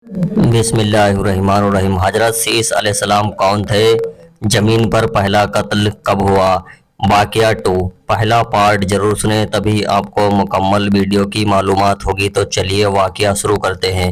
بسم اللہ الرحمن الرحیم۔ حضرت سیس علیہ السلام کون تھے؟ زمین پر پہلا قتل کب ہوا؟ واقعہ 2۔ پہلا پارٹ ضرور سنیں، تبھی آپ کو مکمل ویڈیو کی معلومات ہوگی۔ تو چلیے واقعہ شروع کرتے ہیں۔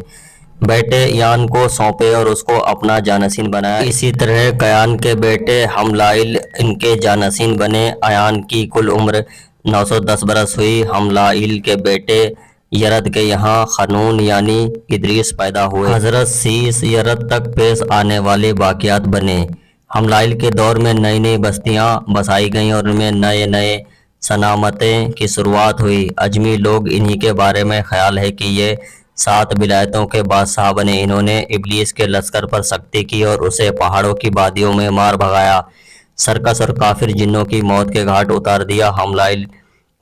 بیٹے یان کو سونپے اور اس کو اپنا جانشین بنایا۔ اسی طرح قیان کے بیٹے حملائل ان کے جانشین بنے۔ ایان کی کل عمر 910 برس ہوئی۔ حملائل کے بیٹے یرد کے یہاں خنون یعنی ادریس پیدا ہوئے۔ حضرت سیس یرد تک پیش آنے والے واقعات بنے۔ حملائل کے دور میں نئی نئی بستیاں بسائی گئیں اور ان میں نئے نئے صنعتیں کی شروعات ہوئی۔ اجمی لوگ انہی کے بارے میں خیال ہے کہ یہ 7 ولایتوں کے بادشاہ بنے۔ انہوں نے ابلیس کے لشکر پر سختی کی اور اسے پہاڑوں کی وادیوں میں مار بھگایا، سرکش اور کافر جنوں کی موت کے گھاٹ اتار دیا۔ حملائل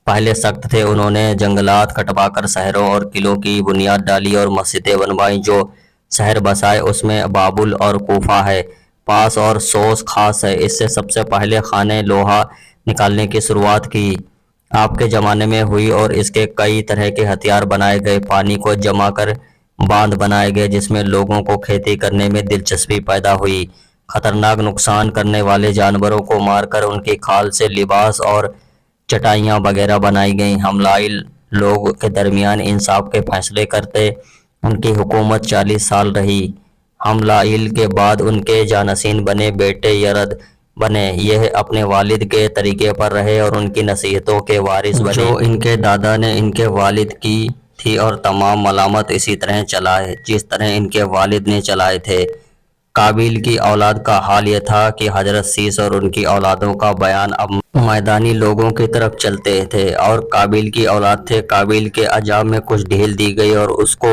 پہلے سخت تھے۔ انہوں نے جنگلات کٹوا کر شہروں اور قلعوں کی بنیاد ڈالی اور مسجدیں بنوائیں۔ جو شہر بسائے اس میں بابل اور کوفہ ہے، پاس اور سوس خاص ہے۔ اس سے سب سے پہلے خانے لوہا نکالنے کی شروعات کی آپ کے زمانے میں ہوئی اور اس کے کئی طرح کے ہتھیار بنائے گئے۔ پانی کو جمع کر باندھ بنائے گئے جس میں لوگوں کو کھیتی کرنے میں دلچسپی پیدا ہوئی۔ خطرناک نقصان کرنے والے جانوروں کو مار کر ان کی کھال سے لباس اور چٹائیاں وغیرہ بنائی گئیں۔ حملائل لوگ کے درمیان انصاف کے فیصلے کرتے۔ ان کی حکومت 40 سال رہی۔ حملائل کے بعد ان کے جانشین بنے بیٹے یرد بنے۔ یہ اپنے والد کے طریقے پر رہے اور ان کی نصیحتوں کے وارث بنے جو ان کے دادا نے ان کے والد کی تھی، اور تمام ملامت اسی طرح چلائے جس طرح ان کے والد نے چلائے تھے۔ قابیل کی اولاد کا حال یہ تھا کہ حضرت سیس اور ان کی اولادوں کا بیان اب میدانی لوگوں کی طرف چلتے تھے اور قابیل کی اولاد تھے۔ قابیل کے عذاب میں کچھ ڈھیل دی گئی اور اس کو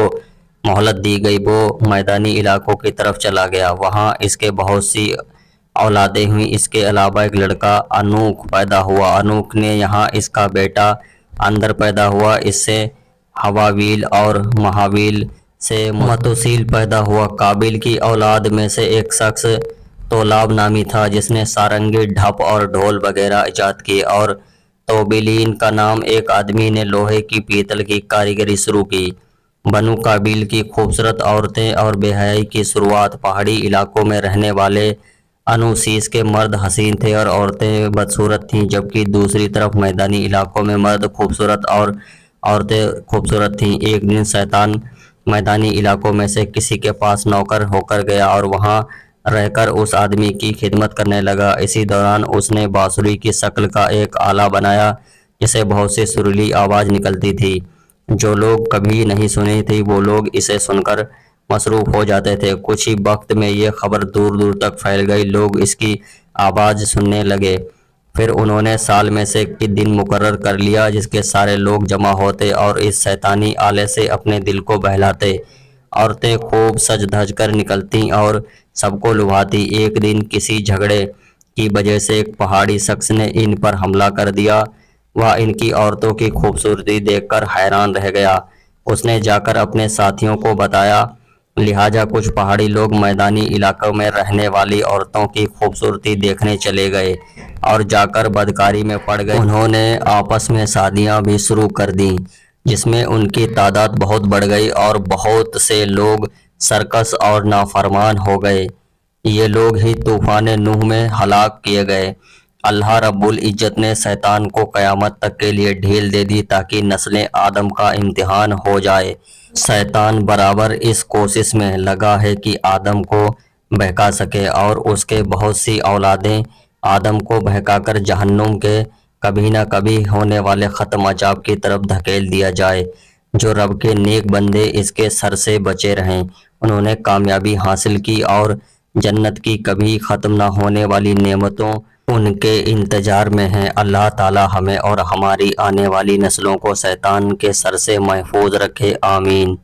مہلت دی گئی۔ وہ میدانی علاقوں کی طرف چلا گیا، وہاں اس کے بہت سی اولادیں ہوئیں۔ اس کے علاوہ ایک لڑکا انوک پیدا ہوا۔ انوک نے یہاں اس کا بیٹا اندر پیدا ہوا۔ اس سے ہواویل اور مہاویل سے متوسیل پیدا ہوا۔ قابیل کی اولاد میں سے ایک شخص تولاب نامی تھا جس نے سارنگی، ڈھپ اور ڈھول وغیرہ ایجاد کیے، اور توبیلین کا نام ایک آدمی نے لوہے کی پیتل کی کاریگری شروع کی۔ بنو قابیل کی خوبصورت عورتیں اور بے حیائی کی شروعات۔ پہاڑی علاقوں میں رہنے والے انوسیس کے مرد حسین تھے اور عورتیں بدصورت تھیں، جبکہ دوسری طرف میدانی علاقوں میں مرد خوبصورت اور عورتیں خوبصورت تھیں۔ ایک دن شیطان میدانی علاقوں میں سے کسی کے پاس نوکر ہو کر گیا اور وہاں رہ کر اس آدمی کی خدمت کرنے لگا۔ اسی دوران اس نے بانسری کی شکل کا ایک آلہ بنایا جسے بہت سی سریلی آواز نکلتی تھی۔ جو لوگ کبھی نہیں سنی تھی وہ لوگ اسے سن کر مصروف ہو جاتے تھے۔ کچھ ہی وقت میں یہ خبر دور دور تک پھیل گئی۔ لوگ اس کی آواز سننے لگے۔ پھر انہوں نے سال میں سے ایک دن مقرر کر لیا جس کے سارے لوگ جمع ہوتے اور اس شیطانی آلے سے اپنے دل کو بہلاتے۔ عورتیں خوب سج دھج کر نکلتیں اور سب کو لبھاتی۔ ایک دن کسی جھگڑے کی وجہ سے ایک پہاڑی شخص نے ان پر حملہ کر دیا۔ وہ ان کی عورتوں کی خوبصورتی دیکھ کر حیران رہ گیا۔ اس نے جا کر اپنے ساتھیوں کو بتایا، لہٰذا کچھ پہاڑی لوگ میدانی علاقوں میں رہنے والی عورتوں کی خوبصورتی دیکھنے چلے گئے اور جا کر بدکاری میں پڑ گئے۔ انہوں نے آپس میں شادیاں بھی شروع کر دیں جس میں ان کی تعداد بہت بڑھ گئی اور بہت سے لوگ سرکش اور نافرمان ہو گئے۔ یہ لوگ ہی طوفان نوح میں ہلاک کیے گئے۔ اللہ رب العزت نے شیطان کو قیامت تک کے لیے ڈھیل دے دی تاکہ نسل آدم کا امتحان ہو جائے۔ شیطان برابر اس کوشش میں لگا ہے کہ آدم کو بہکا سکے اور اس کے بہت سی اولادیں آدم کو بہکا کر جہنم کے کبھی نہ کبھی ہونے والے ختم عذاب کی طرف دھکیل دیا جائے۔ جو رب کے نیک بندے اس کے سر سے بچے رہیں انہوں نے کامیابی حاصل کی اور جنت کی کبھی ختم نہ ہونے والی نعمتوں ان کے انتظار میں ہیں۔ اللہ تعالی ہمیں اور ہماری آنے والی نسلوں کو شیطان کے سر سے محفوظ رکھے، آمین۔